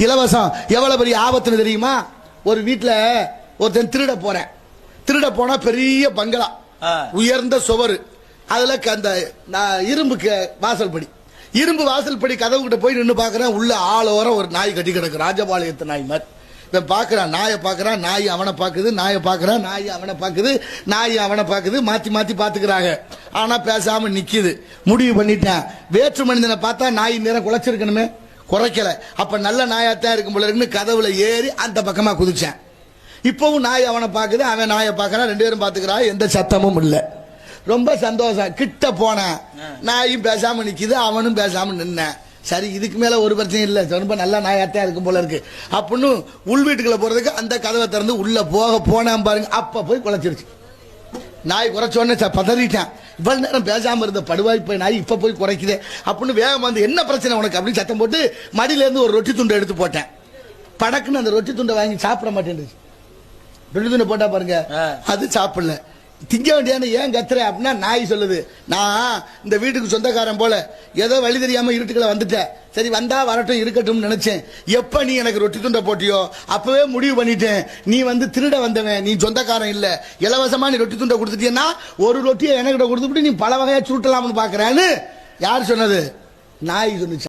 இலவசம் எவ்வளவு பெரிய ஆபத்துன்னு தெரியுமா? ஒரு வீட்டுல ஒருத்தன் திருட போனா பெரிய பங்களா, உயர்ந்த சுவர், அதுல அந்த இரும்பு வாசல் படி கதவு கிட்ட போய் நின்று பாக்குறேன். உள்ள ஆளோரம் ஒரு நாய் கட்டி கிடக்கு, ராஜபாளையத்து நாய் மாதிரி. இவன் பாக்குறான், நாயை பாக்குறான், நாய் அவனை பாக்குது, நாயை பாக்குறான், நாய் அவனை பாக்குது, நாய் அவனை பாக்குது, மாத்தி மாத்தி பாத்துக்கிறாங்க. ஆனா பேசாம நிக்குது. முடிவு பண்ணிட்டேன், வேற்று மனிதனை பார்த்தா நாய் நேரம் குலைச்சிருக்கணுமே, குறைக்கல. அப்ப நல்ல நாயாத்தான் இருக்கும் போல இருக்குன்னு கதவுல ஏறி அந்த பக்கமா குதிச்சேன். இப்பவும் நாய் அவனை பாக்குது, அவன் நாயை பாக்குறான், ரெண்டு பேரும் பாத்துக்கிறான், எந்த சத்தமும் இல்ல. ரொம்ப சந்தோஷம். கிட்ட போன நாயும் பேசாம நிக்குது, அவனும் பேசாம நின்ன. சரி, இதுக்கு மேல ஒரு பிரச்சனை இல்ல, ரொம்ப நல்ல நாயாத்தான் இருக்கும் போல இருக்கு அப்படின்னு உள் வீட்டுக்குள்ள போறதுக்கு அந்த கதவை திறந்து உள்ள போனான் பாருங்க. அப்ப போய் குலைச்சிருச்சு. நாய் குறைச்சோடனே பதறிட்டான். இவ்வளவு நேரம் பேசாம இருந்த படுவாய் போய் நாய் இப்ப போய் குறைக்குது அப்படின்னு வேகம் வந்து, என்ன பிரச்சனை உனக்கு அப்படின்னு சத்தம் போட்டு மடியில இருந்து ஒரு ரொட்டி துண்டை எடுத்து போட்டேன். படக்குன்னு அந்த ரொட்டி துண்டை வாங்கி சாப்பிட மாட்டேன். ரொட்டி துண்டை போட்டா பாருங்க, அது சாப்பிடல. திங்க வேண்டியான ஏன் கத்துற அப்படின்னா, நாய் சொல்லுது, நான் இந்த வீட்டுக்கு சொந்தக்காரன் போல ஏதோ வழி தெரியாம இருட்டுக்குள்ள வந்துட்டேன். சரி, வந்தா வரட்டும், இருக்கட்டும் நினைச்சேன். எப்ப நீ எனக்கு ரொட்டி துண்டை போட்டியோ அப்பவே முடிவு பண்ணிட்டேன், நீ வந்து திருட வந்தவன், நீ சொந்தக்காரன் இல்ல. இலவசமா நீ ரொட்டி துண்டை கொடுத்துட்டீங்கன்னா ஒரு ரொட்டியை எனக்கு கொடுத்துட்டு நீ பல வகையா சுருட்டலாம்னு பாக்குறேன்னு யார் சொன்னது? நாய் சொன்னுச்சு.